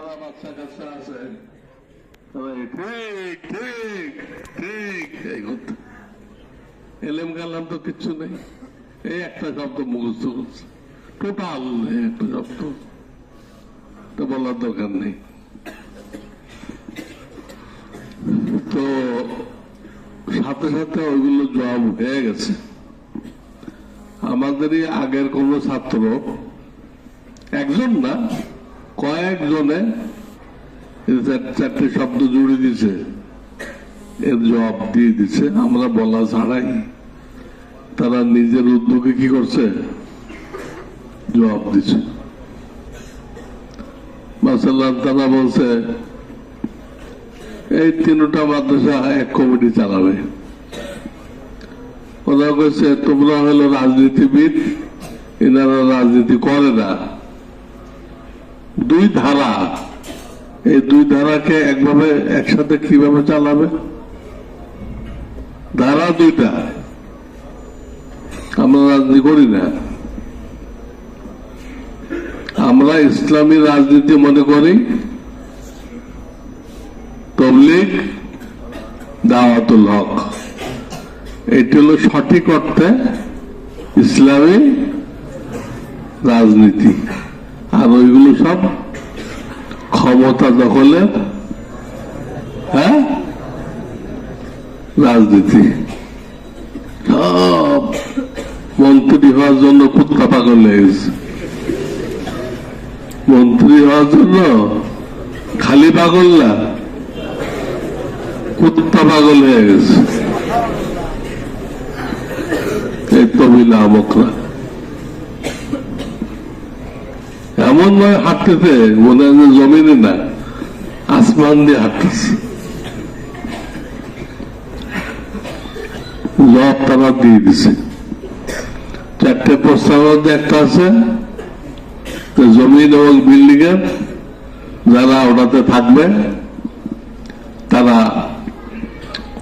যারা বাচ্চা কাচ্চা আছে ঠিক ঠিক ঠিক এই কথা এলেম গেলাম তো কিচ্ছু নেই, এই একটা শব্দ মুখস্থ করছে টোটাল একটা শব্দ, তো বলার দরকার নেই। তো সাথে সাথে ওইগুলো জবাব হয়ে গেছে। আমাদেরই আগের কোন ছাত্র, একজন না কয়েকজনে চারটে শব্দ জুড়ে দিছে, এর জবাব দিয়ে দিচ্ছে। আমরা বলা ছাড়াই তারা নিজের উদ্যোগে কি করছে, জবাব দিচ্ছে। মাসাল্লাহ তারা বলছে এই তিনটা মাদ্রাসা এক কমিটি চালাবে। ওরা কইছে তোমরা হলো রাজনীতিবিদ, এনারা রাজনীতি করে না। দুই ধারা, এই দুই ধারাকে একভাবে একসাথে কিভাবে চালাবে? ধারা দুইটা, আমরা রাজনীতি করি না, আমরা ইসলামী রাজনীতি মনে করি, তাবলীগ দাওয়াতুল হক, এটি হলো সঠিক অর্থে ইসলামী রাজনীতি। আর ওইগুলো সব ক্ষমতা দখলের রাজনীতি। সব মন্ত্রী হওয়ার জন্য কুত্তা পাগল হয়ে গেছে, মন্ত্রী হওয়ার জন্য খালি পাগল না, কুত্তা পাগল হয়ে গেছে এই তবিলা আমকরা। এমন নয় হাঁটতেছে মনে হয় জমিনে না, আসমান দিয়ে হাঁটতেছে। জব তারা দিয়ে দিছে। চারটে প্রস্তাবের মধ্যে একটা আছে জমিন এবং বিল্ডিং এর যারা ওটাতে থাকবে তারা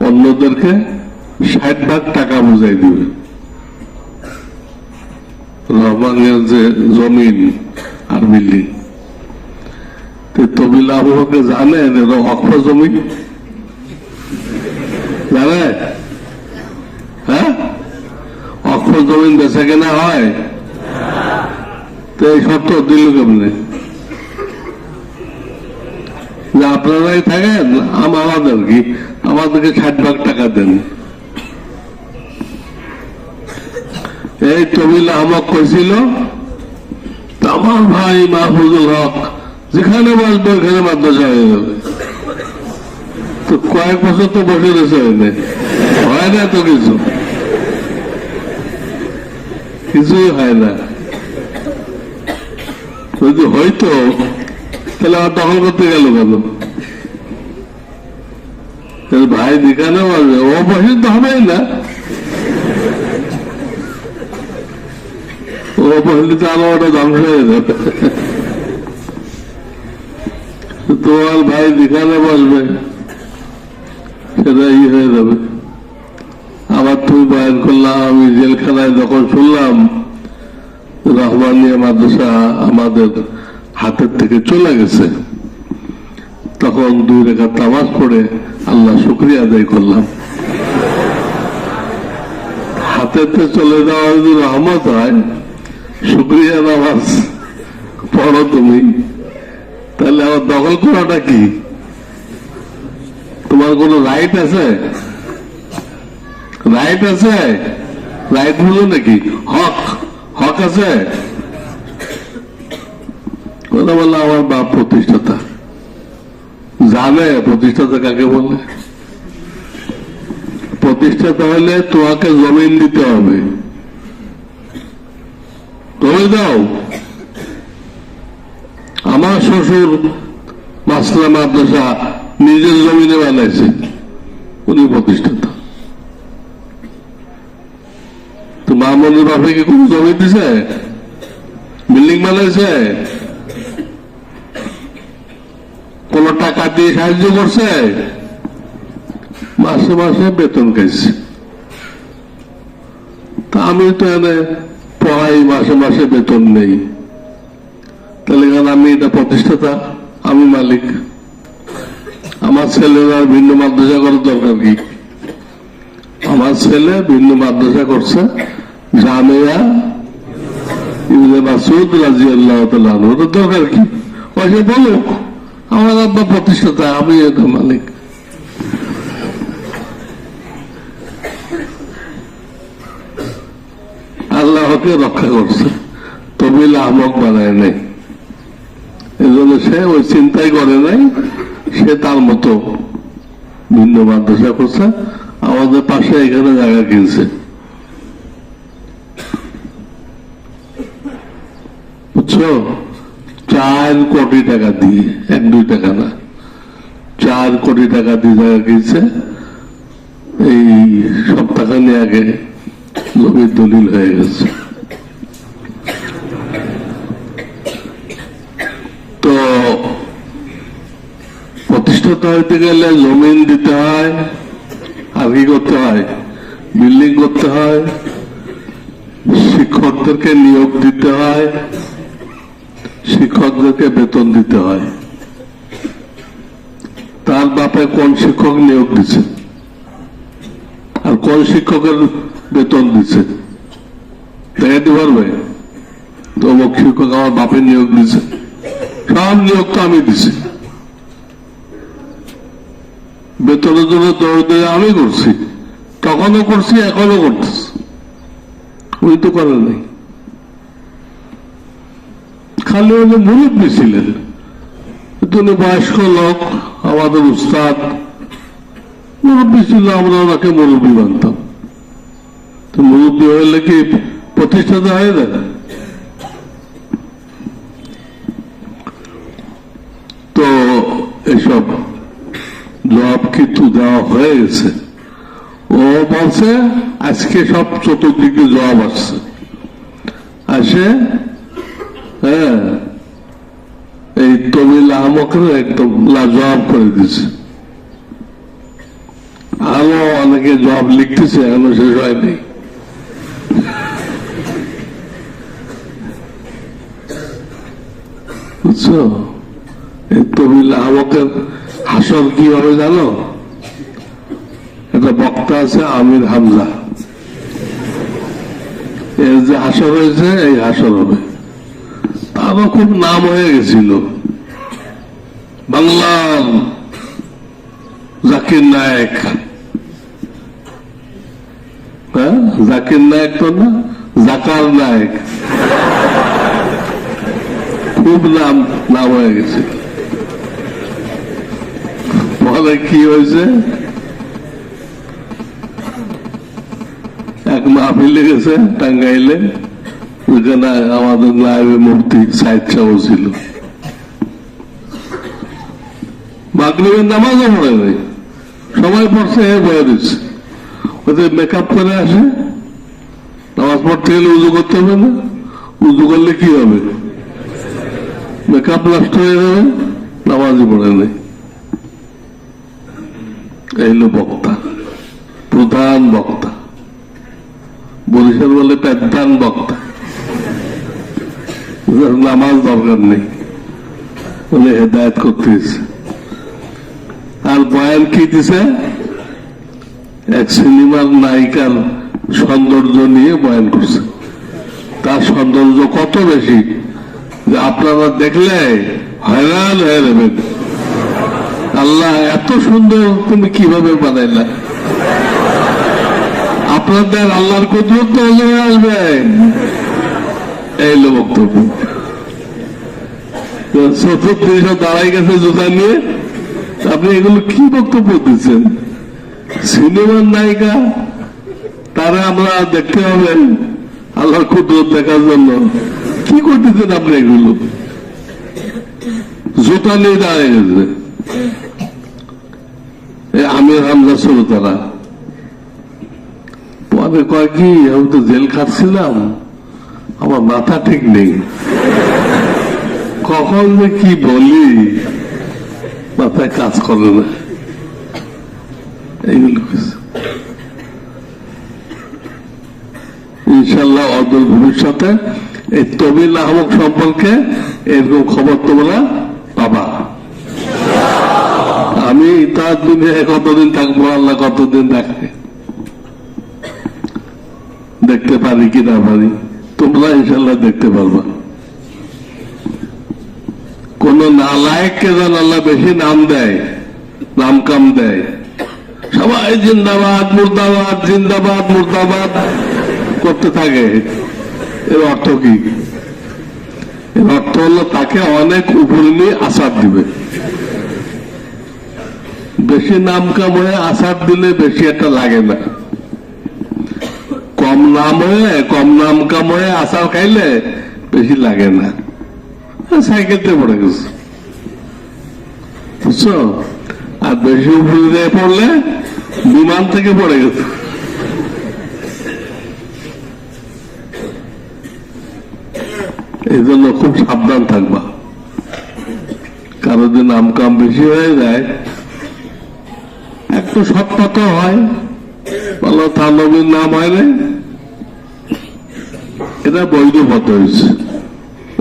অন্যদেরকে 60% টাকা বুঝাই দিবে। রহমানের যে জমিন আর বিল্ডিং, তবিল আবহাওয়াকে জানেন এরা অক্ষ জমি জানে, হ্যাঁ অক্ষ জমিন বেচা কেনা হয়, তো এই শর্ত দিল কেমনে যে আপনারাই থাকেন, আমাদের কি আমাদেরকে 60% টাকা দেন। এই তবিল আহমদ কইছিল আমার ভাই মাহফুজুল হক যেখানে বসবে ওখানে মাদ্রাসা হয়ে যাবে। তো কয়েক বছর তো বসে রয়েছে, হয় না তো কিছুই হয় না। যদি হইতো তাহলে আমার দখল করতে গেল কেন? ভাই যেখানে বসবে ও বসে তো হবেই না, ও বসলে তো আরো ওটা ধ্বংস হয়ে যাবে। তোমার ভাই যেখানে বসবে সেটা হয়ে যাবে। আবার তুমি বয়ান করলাম, আমি জেলখানায় যখন শুনলাম রহমানিয়া মাদ্রাসা আমাদের হাতের থেকে চলে গেছে, তখন 2 রাকাত নামাজ পড়ে আল্লাহ শুকরিয়া আদায় করলাম। হাতের থেকে চলে যাওয়া যদি রহমত হয়, শুকরিয়া নামাজ পড়ো তুমি, তাহলে আমার দখল করাটা কি? তোমার কোন রাইট আছে? রাইট আছে? রাইট হলো নাকি হক? হক আছে? কথা বললো আমার বাপ প্রতিষ্ঠাতা, জানে প্রতিষ্ঠাতা কাকে বলে। প্রতিষ্ঠাতা হলে তোমাকে জমিন দিতে হবে, তুমি দাও। আমার শ্বশুর মাসলা মাদ্রাসা নিজের জমিনে বানাইছে, উনি প্রতিষ্ঠাতা। তো মামুনের বাপে কি কোন জমি দিছে? বিল্ডিং বানাইছে? কোন টাকা দিয়ে সাহায্য করছে? মাসে মাসে বেতন খাইছে। তা আমি তো এনে পড়াই, মাসে মাসে বেতন নেই, তাহলে আমি এটা প্রতিষ্ঠাতা, আমি মালিক, আমার ছেলেরা ভিন্ন মাদ্রাসা করার দরকার কি? আমার ছেলে ভিন্ন মাদ্রাসা করছে, জামিয়া ইবনে মাসউদ রাদিয়াল্লাহু তাআলা আনহু, ওর দরকার কি? ওকে বলুক আমার আব্বা প্রতিষ্ঠাতা, আমি এটা মালিক। আল্লাহকে রক্ষা করছে, তবিল আহমক বানায় নাই। এই জন্য সে ওই চিন্তাই করে নাই, সে তার মতো ভিন্ন মাদ্রাসা করছে। আমাদের পাশে এখানে জায়গা কিনছে, বুঝছো, 4 কোটি টাকা দিয়ে, 1-2 টাকা না, 4 কোটি টাকা দিয়ে জায়গা কিনছে। এই সপ্তাহখানি আগে জমির দলিল হয়ে গেছে। তো প্রতিষ্ঠাতা হইতে গেলে জমিন দিতে হয়, আর কি করতে হয়? বিল্ডিং করতে হয়, শিক্ষকদেরকে নিয়োগ দিতে হয়, শিক্ষকদেরকে বেতন দিতে হয়। তার বাপে কোন শিক্ষক নিয়োগ দিচ্ছে আর কোন শিক্ষকের বেতন দিচ্ছে দেখাতে পারবে? তো অমুক শিক্ষক আমার বাপের নিয়োগ দিচ্ছে, সব নিয়োগ তো আমি দিছি, বেতনের জন্য দৌড় আমি করছি, তখনও করছি, এখনো করতেছি, ওই তো করে নাই। খালি উনি মুরব্বী ছিলেন, উনি বয়স্ক লোক, আমাদের উস্তাদ মুরব্বী ছিল, আমরা ওনাকে মুরব্বী মানতাম। তো মুরব্বী হইলে কি প্রতিষ্ঠাতা হয় না? তো এসব জবাব কিন্তু দেওয়া হয়ে গেছে। ও বলছে আজকে সব চতুর্দিকে জবাব আসছে, আসে হ্যাঁ এই তবিল আহমকের একদম লাজবাব করে দিছে। আরো অনেকে জবাব লিখতেছে, এখনো শেষ হয়নি। বুঝছো, এই তবিল আহমকের হাসর কি হবে জানো? একটা বক্তা আছে আমির হামজা, এর যে হাসর হয়েছে এই হাসর হবে। তারও খুব নাম হয়ে গেছিল, বাংলার জাকির নায়েক। হ্যাঁ, জাকির নায়েক তো না, জাকার নায়েক, খুব নাম হয়ে গেছে। বলে কি হয়েছে, এক মাহফিলে গেছে টাঙ্গাইলে, ওইখানে আমাদের নায়েবে মুফতি সাইদ সাহেব ছিল। মাগরিবের নামাজও পড়ে নাই, সবাই পড়ছে, বয়ে দিচ্ছে। ওদের মেকআপ করে আসে, নামাজ পড়তে গেলে উজু করতে হবে না? উজু করলে কি হবে? মেকআপ নষ্ট হয়ে যাবে, নামাজই পড়ে নেই। এই হলো বক্তা, প্রধান বক্তা, বরিশাল বলে প্রধান বক্তা। নামাজ দরকার নেই বলে হেদায়ত করতেছে। আর বয়ান কি দিছে? এক সিনেমার নায়িকার সৌন্দর্য নিয়ে বয়ান করছে। তার সৌন্দর্য কত বেশি যে আপনারা দেখলে হয়রান হয়ে যাবেন। আল্লাহ এত সুন্দর তুমি কিভাবে বানাইলা? আপনাদের আল্লাহর কুদরত নজরে আসবে। এই হলো বক্তব্য। চতুর্দিকে দাঁড়াই গেছে জুতা নিয়ে, আপনি এগুলো কি বক্তব্য দিচ্ছেন? সিনেমার নায়িকা, তারা আমরা দেখতে হবে আল্লাহর কুদরত দেখার জন্য। কি করতেছেন আপনি এগুলো? জুতা নিয়ে দাঁড়াই গেছে আমির হামজা শ্রোতারা। পরে কয় কি, আমি তো জেল খাটছিলাম, আমার মাথা ঠিক নেই, কখন যে কি বলি মাথায় কাজ করে না। এইগুলো ইনশাল্লাহ অদূর ভবিষ্যতে এই তবিল আহমক সম্পর্কে এরকম খবর তোমরা পাবা। আমি তার দুনিয়ায় কতদিন থাকবো, আল্লাহ কতদিন থাকে, দেখতে পারি কি না পারি, তোমরা ইনশাল্লাহ দেখতে পারবা। কোন নালায়েককে যেন আল্লাহ বেশি নাম দেয়, নাম কাম দেয়, সবাই জিন্দাবাদ মুর্দাবাদ জিন্দাবাদ মুর্দাবাদ করতে থাকে। এর অর্থ কি? এর অর্থ হলো তাকে অনেক উপরে নিয়ে আসার দিবে। বেশি নাম কাম হয়ে আসার দিলে বেশি একটা লাগে না, কম নাম কাম হয়ে আসার খাইলে বেশি লাগে না। সাইকেলতে পড়ে গেছে, বুঝছো? আর বেশি উপরে দিয়ে পড়লে বিমান থেকে পড়ে গেছে। এই জন্য খুব সাবধান থাকবা। কারো যদি নাম কাম বেশি হয়ে যায়, একটু সৎপথ হয়, বলো তার নবীর নাম হয় না, এটা বৈধ পথ হয়েছে,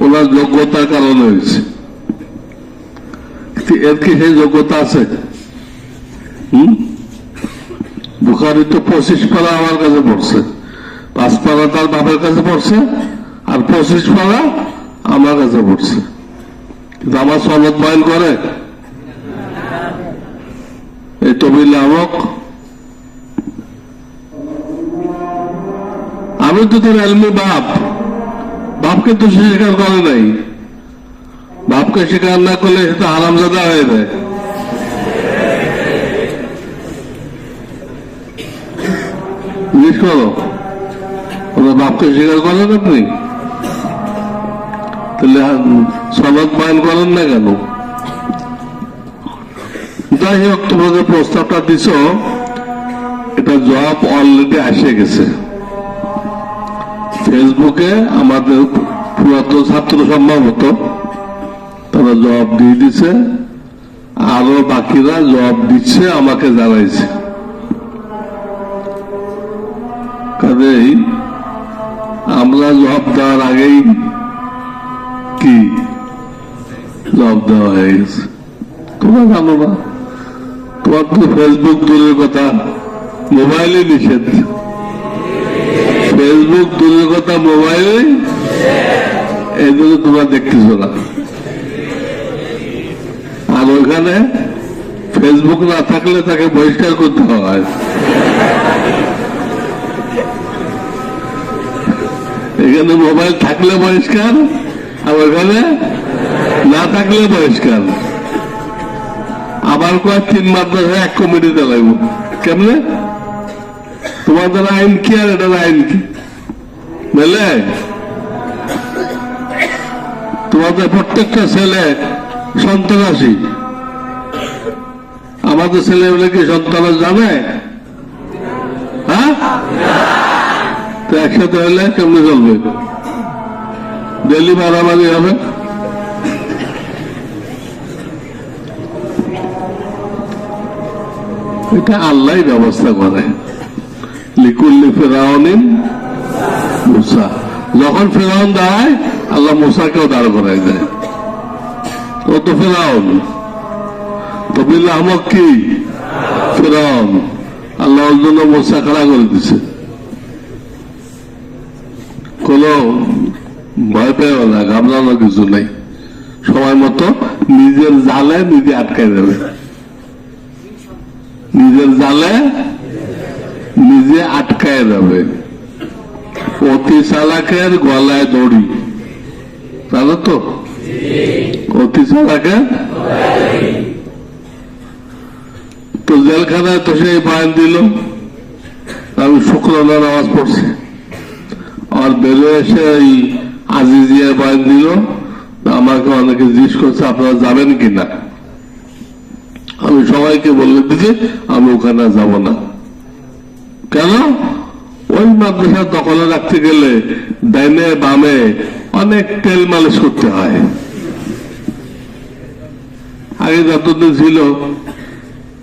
ওনার যোগ্যতার কারণে হয়েছে। এর কি সেই যোগ্যতা আছে? বুখারী তো 25 পারা আমার কাছে পড়ছে, 5 পারা তার বাবার কাছে পড়ছে, আর 25 পারা আমার কাছে পড়ছে। কিন্তু আমার সনদ বয়ান করে এই তবিল আহমক। আমি তো তোর এলমি বাপকে তো সে স্বীকার করে নাই। বাপকে স্বীকার না করলে সে তো হারামজাদা হয়ে যায়। জিজ্ঞেস করো, ওদের বাপকে স্বীকার করেন আপনি? তাহলে সনদ বয়ান করেন না কেন? যাই হোক, তোমাদের প্রস্তাবটা দিছ, এটা জবাব অলরেডি এসে গেছে। ফেসবুকে আমাদের পুরাতন ছাত্র সম্ভবত তারা জবাব দিয়ে দিছে, আরো বাকিরা জবাব দিচ্ছে, আমাকে জানাইছে। কাজেই আমরা জবাব দেওয়ার আগেই কি জবাব দেওয়া হয়ে গেছে। তোমরা জানো না, তোমার তো ফেসবুক দূরের কথা, মোবাইলে নিষেধ। ফেসবুক দূরের কথা, মোবাইলে, এই জন্য তোমরা দেখতেছ না। আর ওইখানে ফেসবুক না থাকলে তাকে বহিষ্কার করতে হয়। এখানে মোবাইল থাকলে বহিষ্কার, আর ওইখানে না থাকলে বহিষ্কার। আবার কয়েক 3 মাদ্রাসা এক কমিটিতে লাগবো। কেমনে? তোমাদের আইন কি আর এটার আইন কি বুঝলে? তোমাদের প্রত্যেকটা ছেলে সন্ত্রাসী, আমাদের ছেলে বলে কি সন্ত্রাস জানে? হ্যাঁ, তো একসাথে হলে কেমনে চলবে? ডেলি মারামারি হবে। এটা আল্লাহ ব্যবস্থা করে। লিকুল্লি ফেরাউনিন মুসা, যখন ফেরাউন দাঁড়ায় আল্লাহ মুসাকেও দাঁড় করাই দেয়। ও তো ফেরাউন, তবিল আহমক কি ফেরাউন, আল্লাহর জন্য মুসা খাড়া করে দিছে। কোন ভয় পেও না, ঘাবড়ানোর কিছু নেই। সময় মতো নিজের জালে নিজে আটকাই দেবে, নিজের জালে নিজে আটকায় যাবে। অতি চালাকের গলায় দড়ি, জানো তো? অতি চালাকের তো জেলখানায় তো সেই বয়ান দিল, আমি শুক্রানা নামাজ পড়ছি, আর বেরোয় এসে এই আজিজিয়া বয়ান দিল। আমাকে অনেকে জিজ্ঞেস করছে আপনারা যাবেন কিনা। আমি সবাইকে বলে দিচ্ছি আমি ওখানে যাব না। কেন? ওই মাদ্রাসা দখলে রাখতে গেলে ডাইনে বামে অনেক তেল মালিশ করতে হয়। আগে যতদিন ছিল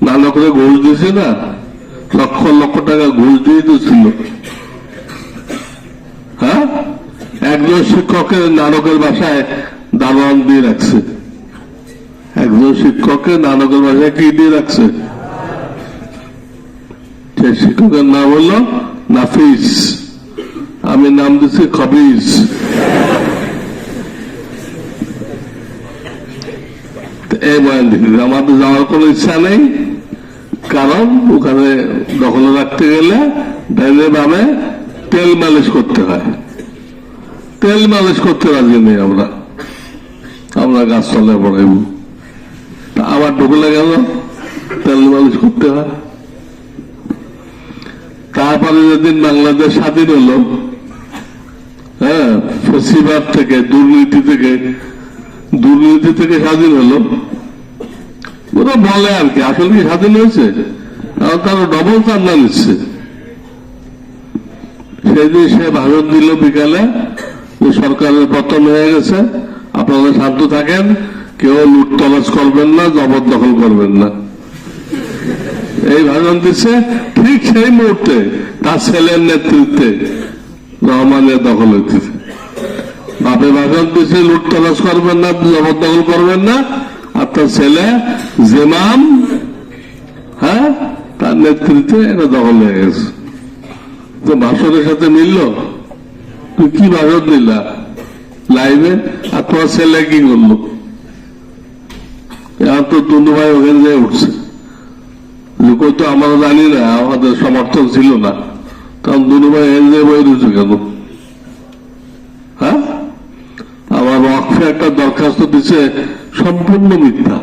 নানকরে ঘুষ দিয়েছে না, লক্ষ লক্ষ টাকা ঘুষ দিয়ে তো ছিল। হ্যাঁ, একজন শিক্ষকের নানকের বাসায় দারোয়ান দিয়ে রাখছে, একজন শিক্ষককে নানকের ভাষায় কি দিয়ে রাখছে? সে শিক্ষকের নাম হলো নাফিস, আমি নাম দিচ্ছি খবিজ। এই বয়ান দিকে আমাদের যাওয়ার কোন ইচ্ছা নেই, কারণ ওখানে দখলে রাখতে গেলে ডাইনে বামে তেল মালিশ করতে হয়। তেল মালিশ করতে রাজি নেই আমরা, আমরা গাছতলায় পড়াইব। আবার ঢুকলে গেল তেল মালিশ করতে হয়। তারপরে যেদিন বাংলাদেশ স্বাধীন হলো, হ্যাঁ, ফেসিবাদ থেকে দুর্নীতি থেকে স্বাধীন হলো, ওরা বলে আর কি, আসলে কি স্বাধীন হয়েছে? তারা ডবল চান্দা নিচ্ছে। সেদিন সে ভাষণ দিল বিকালে, সরকারের পতন হয়ে গেছে, আপনারা শান্ত থাকেন, কেউ লুটতরাজ করবেন না, জবরদখল করবেন না, এই ভাষণ দিচ্ছে। ঠিক সেই মুহূর্তে তার ছেলের নেতৃত্বে রহমানের দখল হইতেছে। বাপে ভাষণ দিচ্ছে লুটতরাজ করবেন না, জবরদখল করবেন না, আর তার ছেলে জেমাম, হ্যাঁ, তার নেতৃত্বে এটা দখল হয়ে গেছে। তো ভাষণের সাথে মিলল? তুই কি ভাষণ দিলা লাইভে, আর তোমার ছেলে কি করলো? এখন তো দুনু ভাই ওখানে যেয়ে উঠছে, কই তো আমরা জানি না, আমাদের সমর্থন ছিল না, তখন দুনু ভাই এখানে যেয়ে বই রয়েছে কেন? হ্যাঁ, আমার ওয়াকফে একটা দরখাস্ত দিছে, সম্পূর্ণ মিথ্যা।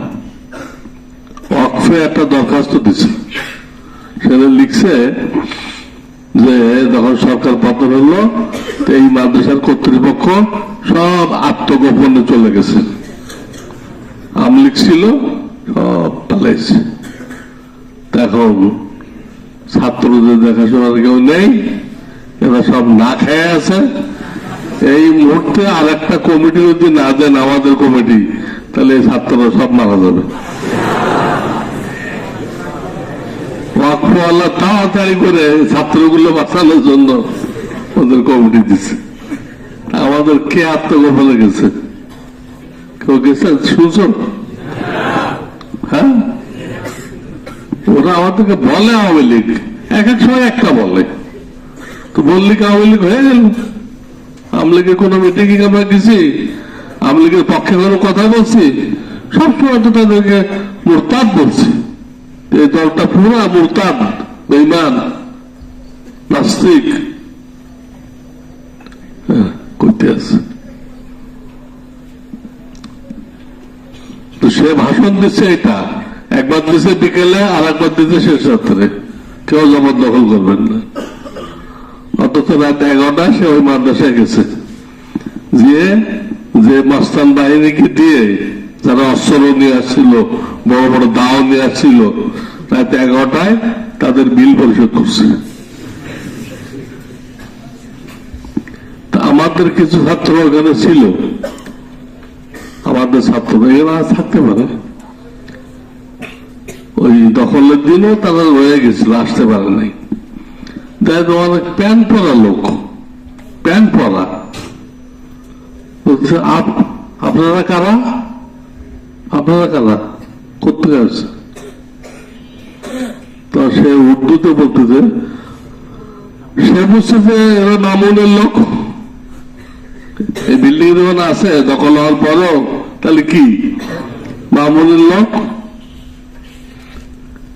ওয়াকফে একটা দরখাস্ত দিছে, সেটা লিখছে যে যখন সরকার পতন হলো, এই মাদ্রাসার কর্তৃপক্ষ সব আত্মগোপনে চলে গেছে, আমলিক ছিল, সব পালাইছে। এখন ছাত্রদের দেখাশোনার কেউ নেই, এরা সব না খেয়ে আছে। এই মুহূর্তে আর একটা কমিটি যদি না দেন, আমাদের কমিটি, তাহলে এই ছাত্ররা সব মারা যাবে। ওয়াকফওয়ালা তাড়াতাড়ি করে ছাত্রগুলো বাঁচানোর জন্য ওদের কমিটি দিচ্ছে। আমাদের কে আত্মগোপনে গেছে? কেউ গেছে শুনছো? হ্যাঁ, ওরা আমাদেরকে বলে আওয়ামী লীগ, এক এক সময় একটা বলে, তো বললি কি আওয়ামী লীগ হয়ে গেল? আওয়ামী লীগের কোন মিটিংয়ে আমরা গেছি? আওয়ামী লীগের পক্ষে কোনো কথা বলছি? সবসময় তো তাদেরকে মুরতাদ বলছি। এই দলটা পুরা মুরতাদ, বেঈমান, নাস্তিক করতে আছে। তো সে ভাষণ দিচ্ছে, এটা একবার দিচ্ছে বিকেলে, আর একবার দিচ্ছে শেষ রাত্রে, কেউ জবরদখল করবেন না। অথচ রাত 11টায় সে ওই মাদ্রাসায় গেছে, যে মস্তান বাহিনীকে দিয়ে যারা অস্ত্র নিয়ে আসছিল, বড় বড় দাও নিয়ে আসছিল, রাত 11টায় তাদের বিল পরিশোধ করছে। তা আমাদের কিছু ছাত্র ওখানে ছিল, আমাদের ছাত্র এরা থাকতে পারে, ওই দখলের দিনও তারা রয়ে গেছিল, আসতে পারে নাই। দেখ অনেক প্যান্ট পরা লোক, প্যান্ট পরা, আপনারা কারা? আপনারা কারা? কোথেকে আসছে? তো সে উর্দুতে বলতেছে, সে বুঝছে যে এরা মামুনের লোক, এই বিল্ডিং যখন আছে দখল হওয়ার পরও, তাহলে কি মামুনের লোক?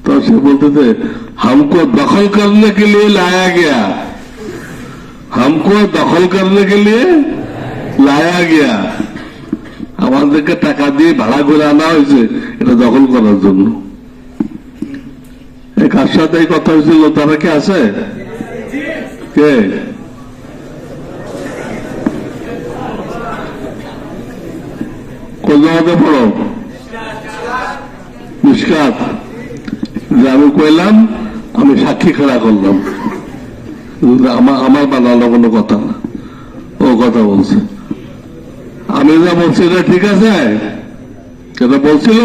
तो से बोलते थे हमको दखल करने के लिए लाया गया, हमको दखल करने के लिए लाया गया। আমাদেরকে টাকা দিয়ে ভাড়া করে আনা হয়েছে এটা দখল করার জন্য। কার সাথে এই কথা হয়েছিল? তারা কি আছে? কে? কোন জায়গাতে পড়ো? মিশকাত। আমি কইলাম, আমি সাক্ষী খেলা করলাম, আমার বানানো কোনো কথা না, ও কথা বলছে। আমি যা বলছি এটা ঠিক আছে? এটা বলছিল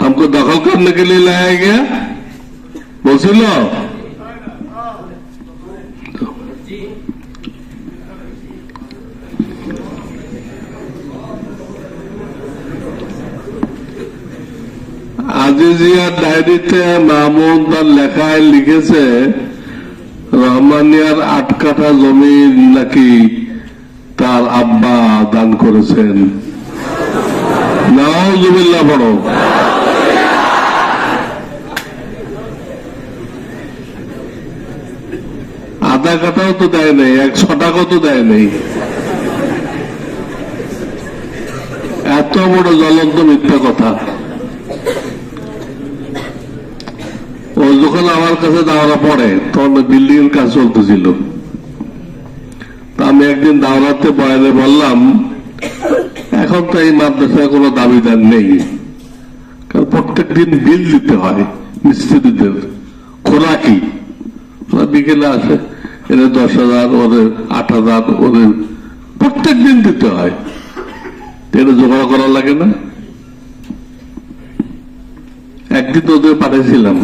हमको दखल करने के लिए लाया गया বলছিল? খাদিজিয়ার ডায়েরিতে মামুন তার লেখায় লিখেছে রহমানিয়ার 8 কাঠা জমি নাকি তার আব্বা দান করেছেন। নাউজুবিল্লাহ পড়ো। আধা কাঠাও তো দেয় নাই, 100 টাকাও তো দেয় নাই। এত বড় জ্বলন্ত মিথ্যা কথা। ও যখন আমার কাছে দাওরা পড়ে তখন বিল্ডিং এর কাজ চলতেছিল। আমি একদিন দাওরাতে বয়ানে বললাম, এখন তো এই মাদ্রাসায় কোনো দাবিদার নেই, কারণ প্রত্যেক দিন বিল দিতে হয় মিস্ত্রিদের, খোরাকি। বিকেলে আসে, এদের 10,000, ওদের 8,000, ওদের প্রত্যেক দিন দিতে হয়। এটা জোগাড় করা লাগে না? একদিন ওদের পাঠিয়েছিলাম।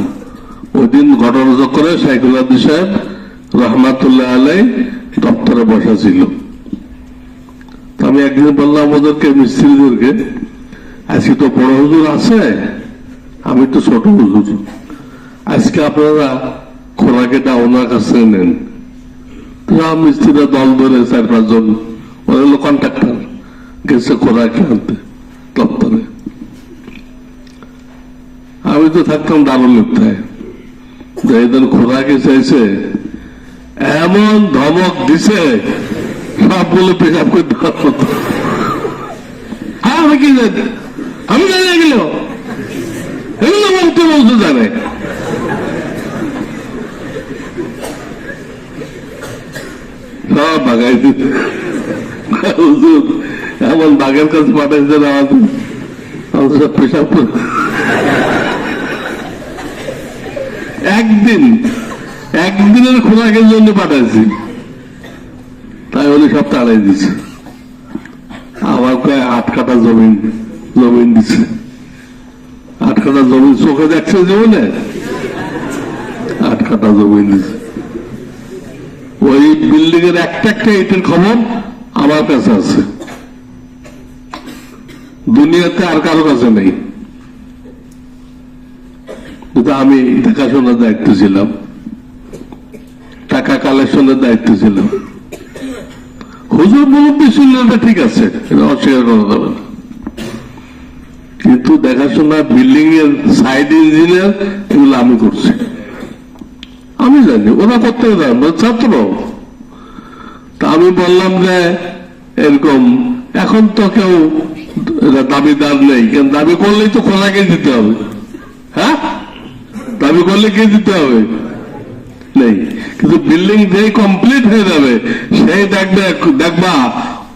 ওই দিন ঘটনা চক্রে সাইকুল আব্দি সাহেব রহমাতুল্লাহ আলাই দপ্তরে বসা ছিল। আমি একদিন বললাম ওদেরকে, মিস্ত্রিদেরকে, আজকে তো বড় হুজুর আছে, আমি তো ছোট হুজুর, আজকে আপনারা খোরাকিটা ওনার কাছে নেন। মিস্ত্রিরা দল ধরে 4-5 জন, ওরা হলো কন্ট্রাক্টর, গেছে খোরাকি আনতে দপ্তরে। আমি তো থাকতাম দারুল লিপ্তায়, যেদিন খোরাকি চাইছে এমন ধমক দিছে সবগুলো পেশাব করতে পারত। আমি কি জানি, আমি জানি এগুলো, এগুলো বলতে বলতে জানে। সব বাগাই দিতে এমন বাঘের কাছে পাঠাইছে আমাদের সব পেশাব করে। একদিনের খোরাকের জন্য পাঠাইছি, তাই উনি সব তাড়াই দিচ্ছে। আমার প্রায় 8 কাঠা জমিন দিচ্ছে। 8 কাঠা জমিন চোখে দেখছে জীবনে, 8 কাঠা জমিন দিচ্ছে। ওই বিল্ডিং এর একটা ইটের খবর আমার কাছে আছে, দুনিয়াতে আর কারো কাছে নেই। কিন্তু আমি দেখাশোনার দায়িত্ব ছিলাম, টাকা কালেকশনের দায়িত্ব ছিলাম। হুজুর মুরব্বী ছিল, ঠিক আছে, এটা অস্বীকার করা যাবে না। কিন্তু দেখাশোনা, বিল্ডিং এর সাইড ইঞ্জিনিয়ার, এগুলো আমি করছি। আমি জানি, ওরা করতে পারে ছাত্র। তা আমি বললাম যে এরকম, এখন তো কেউ দাবিদার নেই, কেন দাবি করলেই তো খোলাকে দিতে হবে। হ্যাঁ, দাবি করলে কে দিতে হবে? নেই। কিন্তু বিল্ডিং যে কমপ্লিট হয়ে যাবে, সেই দেখবা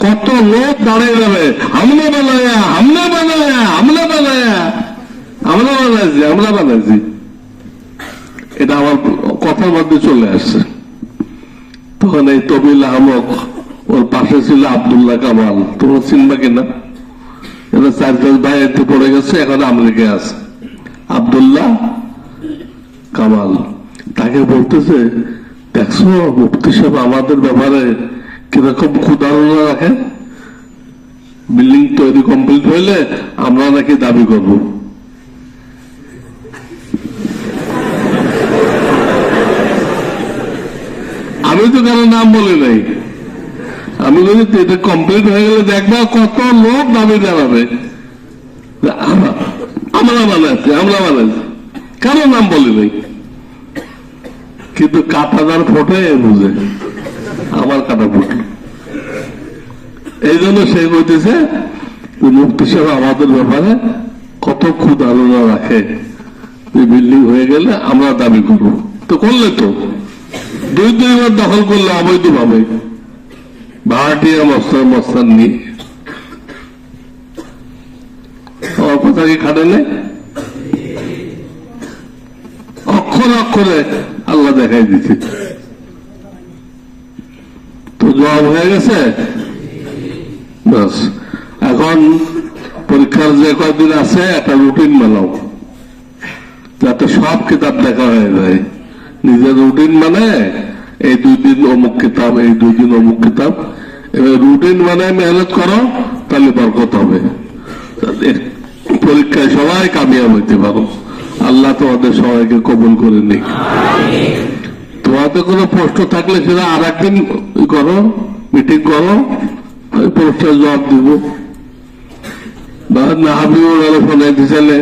কত লোক দাঁড়িয়ে যাবে, আমরা বানাইছি। এটা আমার কথার মধ্যে চলে আসছে। তখন এই তবিল আহমদ, ওর পাশে ছিল আব্দুল্লাহ কামাল, তোমরা চিনবা কিনা? এরা 4-5 ভাই এতে পড়ে গেছে, এখন আমেরিকায় আছে। আব্দুল্লাহ কামাল তাকে বলতেছে, দেখছো মুফতি সাহেব আমাদের ব্যাপারে কিরকম ক্ষুধারণা রাখে, বিল্ডিং তৈরি কমপ্লিট হইলে আমরা নাকি দাবি করব। আমি তো কারো নাম বলি নাই, আমি বলি এটা কমপ্লিট হয়ে গেলে দেখবা কত লোক দাবি জানাবে, আমরা বানাচ্ছি, কারো নাম বলি নাই। কিন্তু কাটাদার ফোটে বুঝে, আমার কাটা ফুটল। এই জন্য সে বলতেছে মুফতি সাহেব আমাদের ব্যাপারে কত ক্ষুধারণা রাখে, বিল্ডিং হয়ে গেলে আমরা দাবি করবো। তো করলে তো 2-3 বার দখল করলে অবৈধ ভাবে, ভাড়াটিয়া মস্তান নিয়ে। আমার কথা কি খাটে নেই? অক্ষরে আল্লাহ দেখাই দিচ্ছে। তো জবাব হয়ে গেছে। বাস, এখন পরীক্ষার যে কয়েকদিন আছে একটা রুটিন বানাও, যাতে সব কিতাব দেখা হয়ে যায়। নিজের রুটিন মানে এই 2 দিন অমুক কিতাব, এই 2 দিন অমুক কিতাব, এবার রুটিন মানে মেহনত করো, তাহলে বরকত হবে। পরীক্ষায় সবাই কামিয়াব হইতে পারো। আল্লাহ তোমাদের সবাইকে কবুল করে নিক। তোমাদের কোনো প্রশ্ন থাকলে সেটা আর একদিন করো, মিটিং করো, ওই প্রশ্নের জবাব দিব। না হাবিবুল আলোচনায় দিছিলে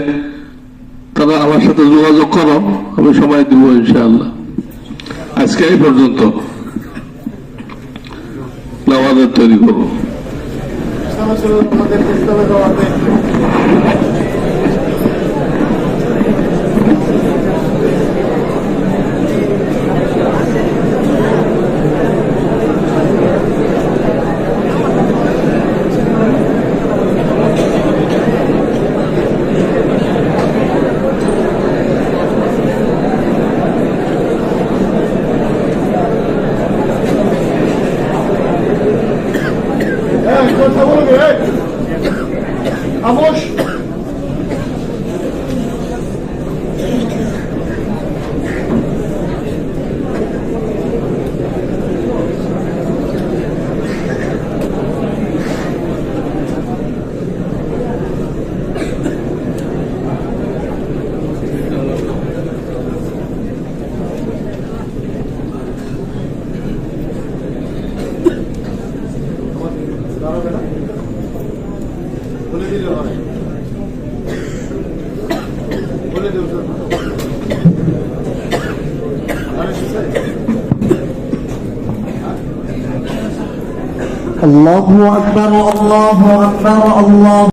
তারা আমার সাথে যোগাযোগ করো, আমি সময় দিব ইনশাআল্লাহ। আজকে এই পর্যন্ত, নামাজের তৈরি করবো। Vamos! বলে দিলে হয়, বলে দেব الله أكبر الله أكبر الله